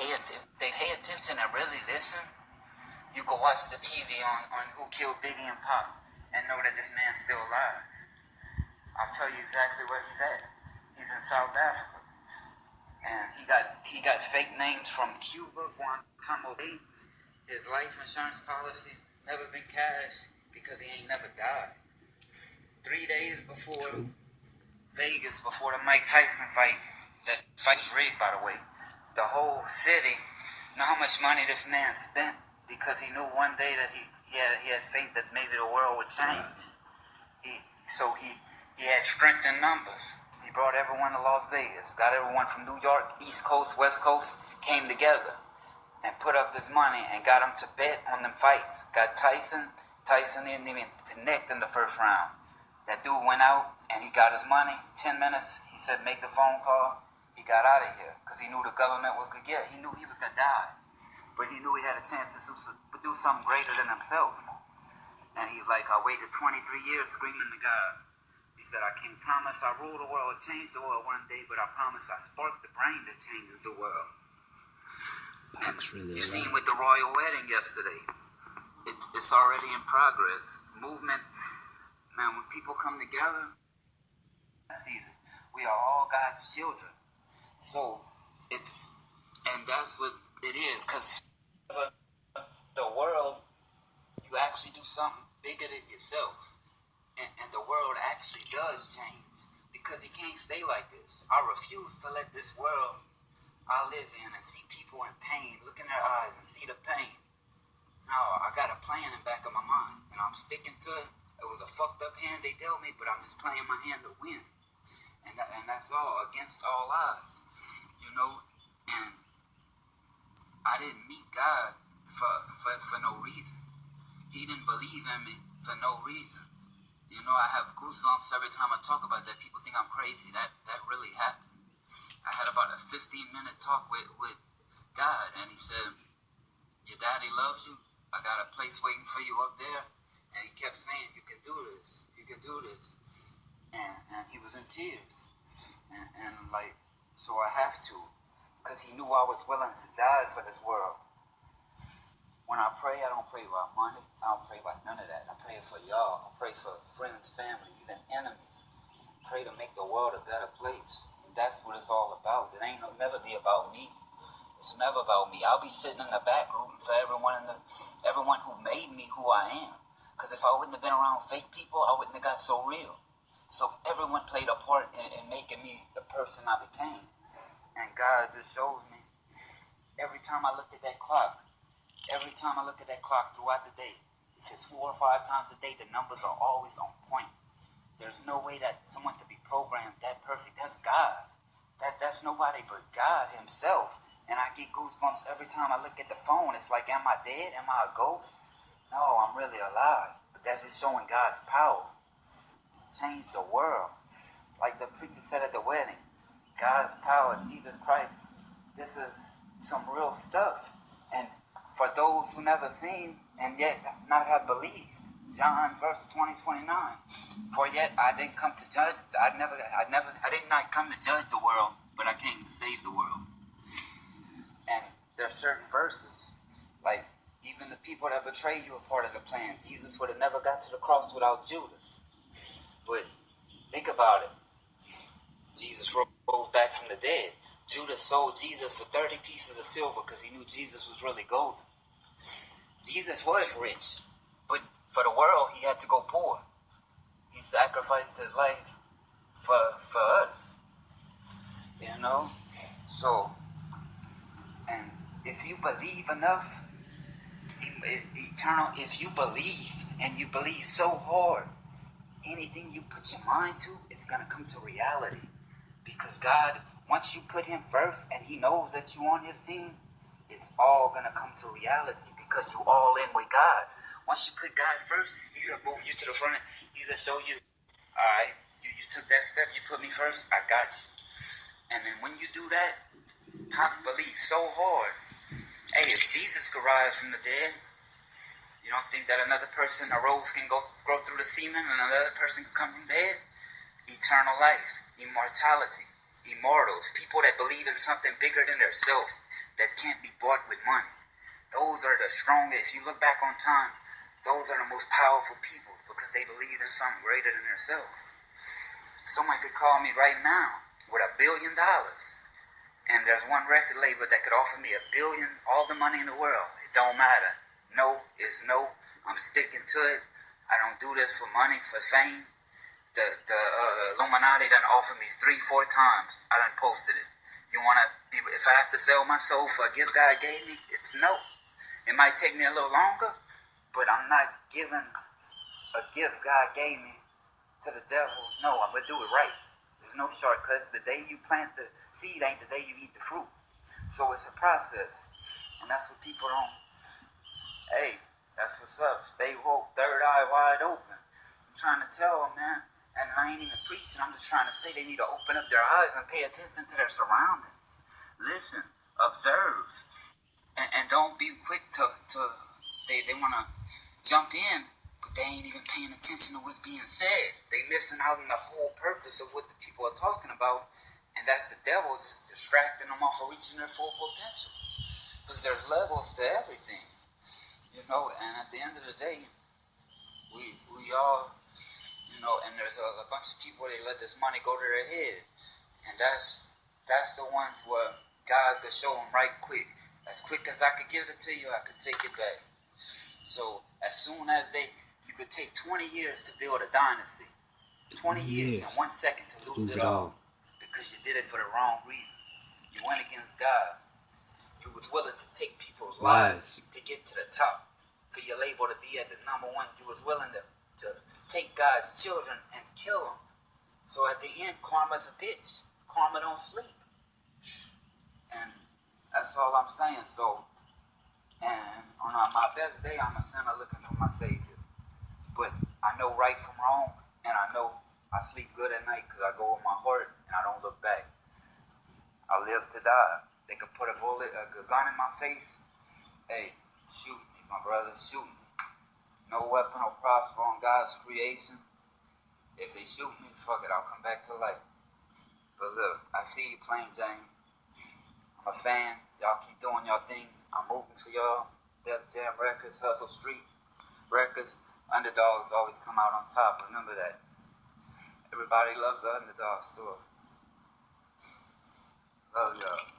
If they pay attention and really listen, you can watch the TV on Who Killed Biggie and Pop and know that this man's still alive. I'll tell you exactly where he's at. He's in South Africa. And he got fake names from Cuba, Guantanamo Bay. His life insurance policy never been cashed because he ain't never died. 3 days before Vegas, before the Mike Tyson fight, that fight was rigged, by the way, the whole city know how much money this man spent because he knew one day that he had faith that maybe the world would change. So he had strength in numbers. He brought everyone to Las Vegas, got everyone from New York, East Coast, West Coast, came together and put up his money and got him to bet on them fights. Got Tyson. Tyson didn't even connect in the first round. That dude went out and he got his money. 10 minutes, he said, make the phone call. He got out of here because he knew the government was going to get. He knew he was going to die. But he knew he had a chance to do something greater than himself. And he's like, I waited 23 years screaming to God. He said, I can't promise I rule the world or change the world one day, but I promise I spark the brain that changes the world. Really, you seen with the royal wedding yesterday. It's already in progress. Movement, man, when people come together, season, we are all God's children. So and that's what it is, because the world, you actually do something bigger than yourself. And the world actually does change, because it can't stay like this. I refuse to let this world I live in and see people in pain, look in their eyes and see the pain. No, I got a plan in the back of my mind, and I'm sticking to it. It was a fucked up hand they dealt me, but I'm just playing my hand to win. And that's all, against all odds, you know. And I didn't meet God for no reason. He didn't believe in me for no reason. You know, I have goosebumps every time I talk about that. People think I'm crazy. That really happened. I had about a 15-minute talk with God, and he said, your daddy loves you. I got a place waiting for you up there. And he kept saying, you can do this. You can do this. And he was in tears. And like, so I have to, because he knew I was willing to die for this world. When I pray, I don't pray about money. I don't pray about none of that. I pray for y'all. I pray for friends, family, even enemies. Pray to make the world a better place. That's what it's all about. It ain't never be about me. It's never about me. I'll be sitting in the back rooting for everyone who made me who I am. Because if I wouldn't have been around fake people, I wouldn't have got so real. So everyone played a part in making me the person I became. And God just shows me. Every time I look at that clock throughout the day, if it's 4 or 5 times a day, the numbers are always on point. There's no way that someone could be programmed that perfect. That's God. That's nobody but God himself. And I get goosebumps every time I look at the phone. It's like, am I dead? Am I a ghost? No, I'm really alive. But that's just showing God's power to change the world. Like the preacher said at the wedding, God's power, Jesus Christ. This is some real stuff. And for those who never seen and yet not have believed, John verse 20:29. For yet I didn't come to judge. I did not come to judge the world, but I came to save the world. And there's certain verses, like even the people that betray you are part of the plan. Jesus would have never got to the cross without Judas. But think about it. Jesus rose back from the dead. Judas sold Jesus for 30 pieces of silver because he knew Jesus was really golden. Jesus was rich, but for the world, he had to go poor. He sacrificed his life for us, you know? So, and if you believe enough, eternal, if you believe, and you believe so hard, anything you put your mind to, it's going to come to reality. Because God, once you put him first, and he knows that you're on his team, it's all going to come to reality because you all in with God. Once you put God first, he's going to move you to the front. He's going to show you, all right, you took that step, you put me first, I got you. And then when you do that, I believe so hard. Hey, if Jesus could rise from the dead, you don't think that another person, a rose can grow through the semen and another person can come from the dead? Eternal life, immortality. immortals, people that believe in something bigger than themselves that can't be bought with money. Those are the strongest. If you look back on time, those are the most powerful people because they believe in something greater than themselves. Someone could call me right now with $1 billion, and there's one record label that could offer me $1 billion, all the money in the world. It don't matter. No is no. I'm sticking to it. I don't do this for money, for fame. The Illuminati done offered me 3-4 times. I done posted it. You wanna be? If I have to sell my soul for a gift God gave me, it's no. It might take me a little longer, but I'm not giving a gift God gave me to the devil. No, I'm gonna do it right. There's no shortcuts. The day you plant the seed ain't the day you eat the fruit. So it's a process, and that's what people don't. Hey, that's what's up. Stay woke, third eye wide open. I'm trying to tell them, man. And I ain't even preaching. I'm just trying to say they need to open up their eyes and pay attention to their surroundings. Listen, observe, and don't be quick to they want to jump in, but they ain't even paying attention to what's being said. They missing out on the whole purpose of what the people are talking about, and that's the devil just distracting them off of reaching their full potential. Because there's levels to everything, and at the end of the day, we all, and there's a bunch of people, they let this money go to their head, and that's the ones where God's gonna show them right quick. As quick as I could give it to you, I could take it back. So as soon as you could take 20 years to build a dynasty, 20 years and 1 second to lose it all, because you did it for the wrong reasons. You went against God. You was willing to take people's lives to get to the top, for your label to be at the number one. You was willing to take God's children and kill them. So at the end, karma's a bitch. Karma don't sleep. And that's all I'm saying. So, and on my best day, I'm a sinner looking for my Savior. But I know right from wrong, and I know I sleep good at night because I go with my heart and I don't look back. I live to die. They could put a gun in my face. Hey, shoot me, my brother, shoot me. No weapon will prosper on God's creation. If they shoot me, fuck it, I'll come back to life. But look, I see you playing, James. I'm a fan. Y'all keep doing y'all thing. I'm rooting for y'all. Def Jam Records, Hustle Street Records. Underdogs always come out on top. Remember that. Everybody loves the underdog story. Love y'all.